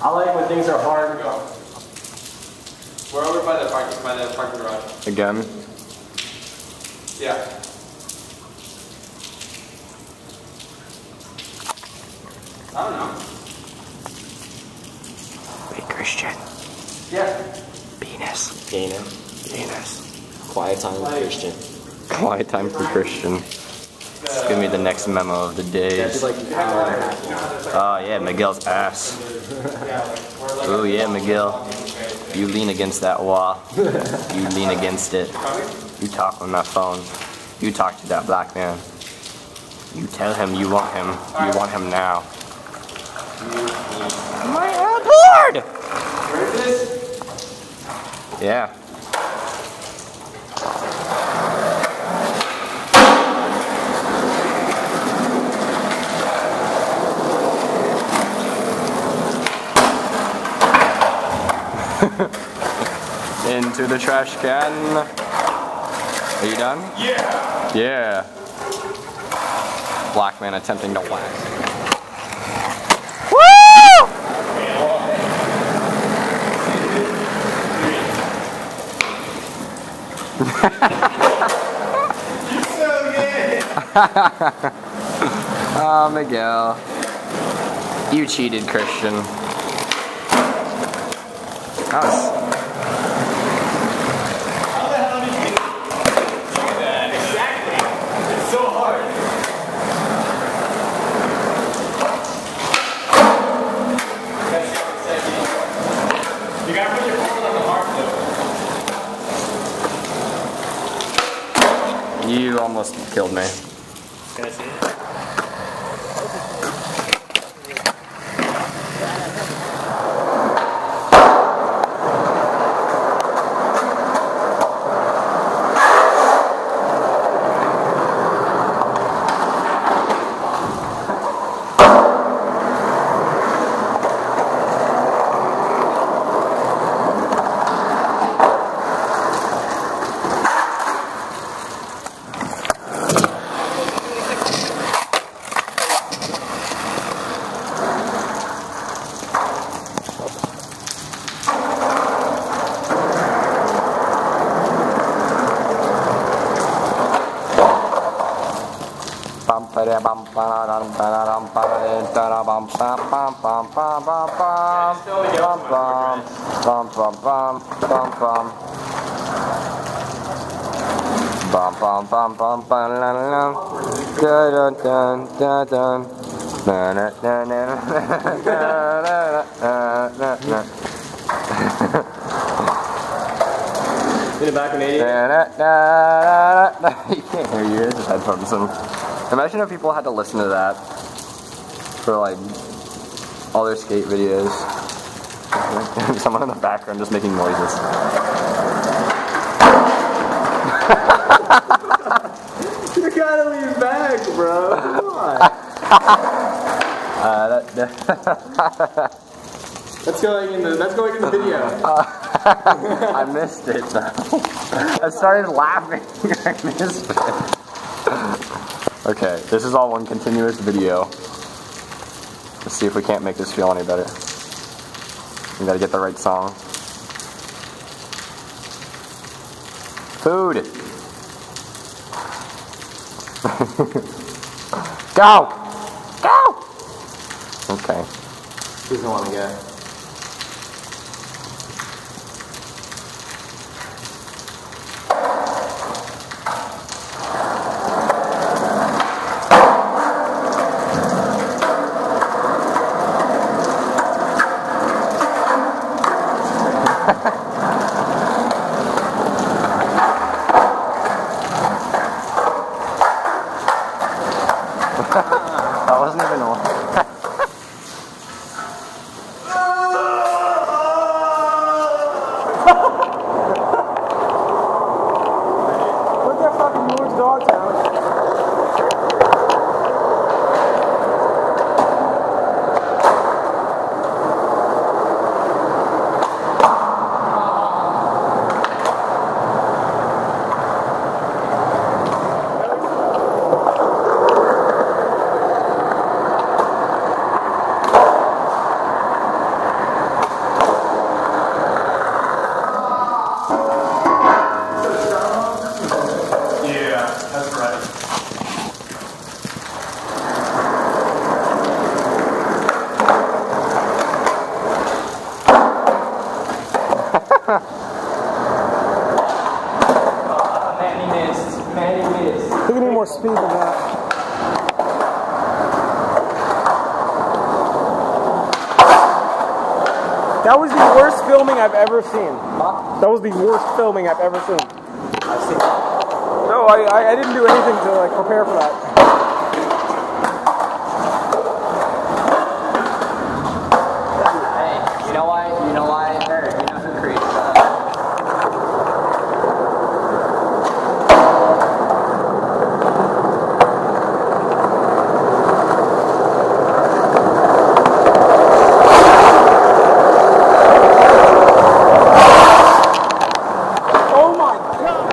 I like when things are hard. Go. We're over by the parking garage. Again? Yeah. I don't know. Wait, Christian. Yeah. Penis. Penis. Penis. Quiet time with Christian. Quiet time for Christian. It's gonna be the next memo of the day. That's like an hour and a half. Oh yeah, Miguel's ass. Oh yeah, Miguel. You lean against that wall. You lean against it. You talk on that phone. You talk to that black man. You tell him you want him. You want him now. My board! Where is this? Yeah. Into the trash can. Are you done? Yeah. Yeah. Black man attempting to wax. Woo! You're so good. Oh, Miguel. You cheated, Christian. That was... How the hell did you do that? Exactly. It's so hard. You gotta put your forward on the hard flip. You almost killed me. Can I see it? In the back of an idiot. You can't hear you, it's just headphones. Imagine if people had to listen to that for like all their skate videos. Someone in the background just making noises. You gotta lean back, bro. Come on. That's going in the video. I missed it though. I started laughing. I missed it. Okay, this is all one continuous video. Let's see if we can't make this feel any better. We gotta get the right song. Food! Go! Go! Okay. He doesn't want to go. That wasn't even one. Look at fucking Moore's Dogtown. more speed than that. That was the worst filming I've ever seen. Huh? That was the worst filming I've ever seen. I've seen it. No, I didn't do anything to like prepare for that. Hey, you know why? You know why? Or you know who created that? Oh my god!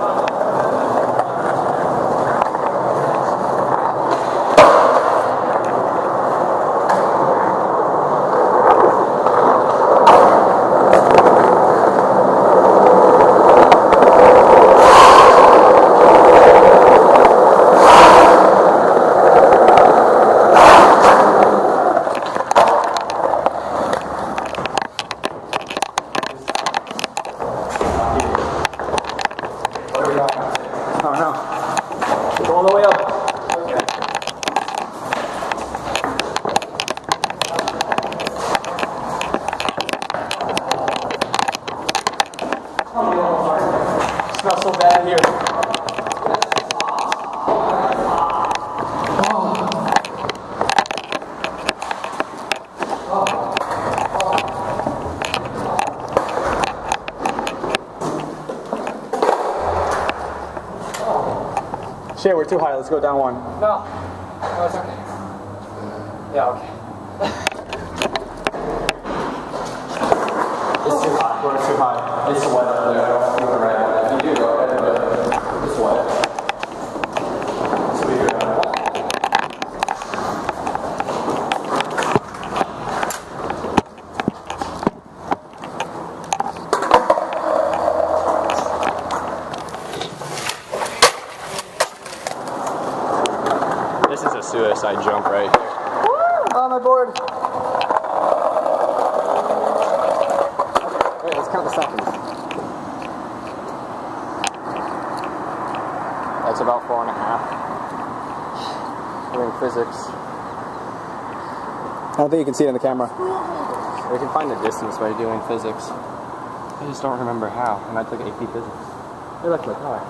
Oh no. Go all the way up. It smells so bad here. Shit, we're too high. Let's go down one. No. No, it's okay. Yeah, okay. It's too hot. We're too high. It's wet up there. I don't feel the right one. If you do, go ahead, but it's wet. So we go down. This is a suicide jump right here. On my board. Wait, let's count the seconds. That's about 4.5. Doing physics. I don't think you can see it in the camera. We can find the distance by doing physics. I just don't remember how, and I took AP physics. Hey, look, my car.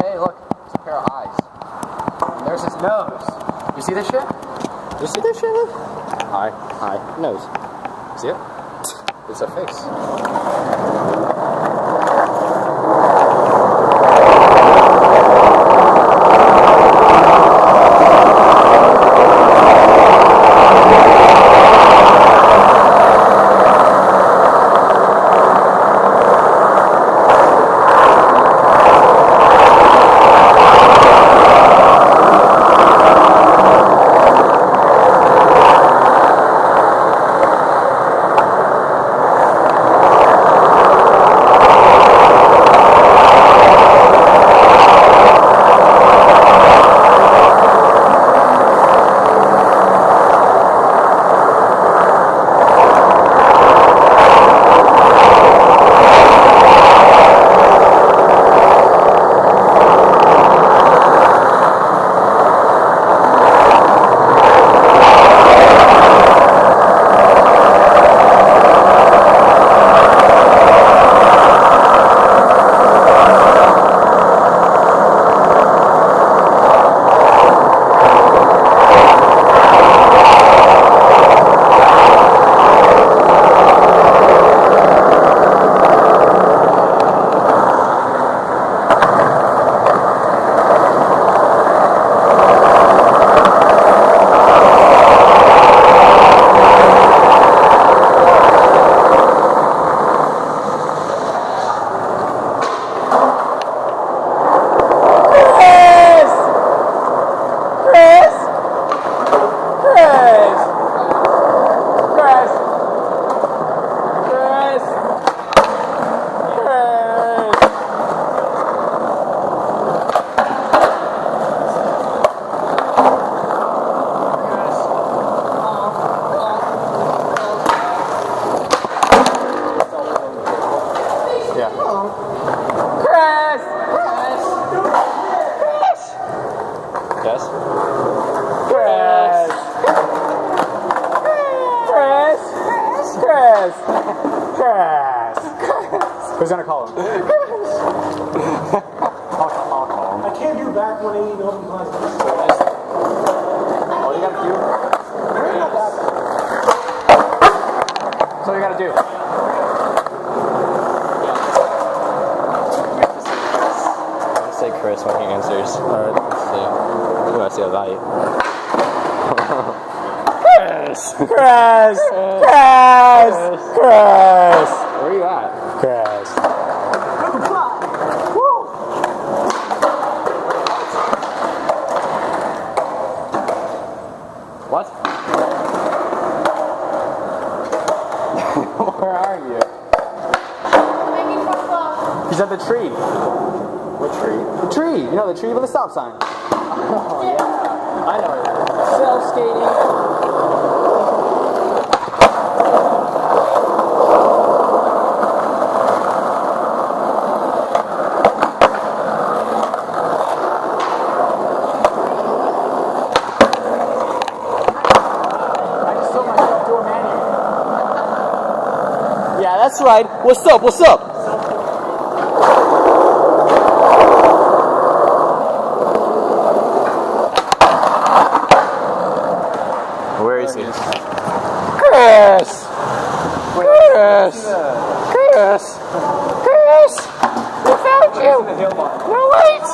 Hey, look. It's a pair of eyes. And there's his nose. You see this shit? You see this shit? Eye, nose. See it? It's a face. Chris! Who's gonna call him? I'll call him. I can't do back 180 open class. What do you gotta do? That's what you gotta do. Say Chris when he answers. Alright, let's see. You want to see a value. Chris! Chris! Chris! Chris! Where are you at? Chris. What? Where are you? He's at the tree. What tree? The tree. You know the tree with the stop sign. Oh yeah. I know it. Self-skating. Yeah, that's right. What's up? What's up? Where is he? Chris! Chris! Chris! Chris! We found you! No, wait!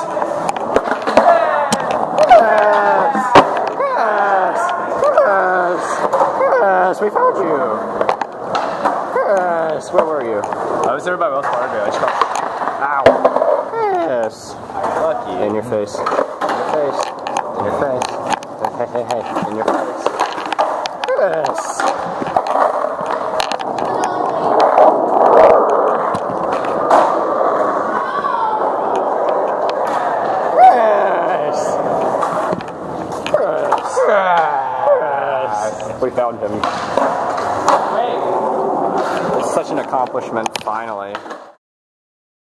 Chris! Chris! Chris! Chris! We found you! Chris! Where were you? I was there by Wells Fargo. I just got... Ow! Chris! Lucky. In your face. In your face. In your face. Hey, hey, hey. In your face. Chris! Chris! Chris! We found him. It's such an accomplishment, finally.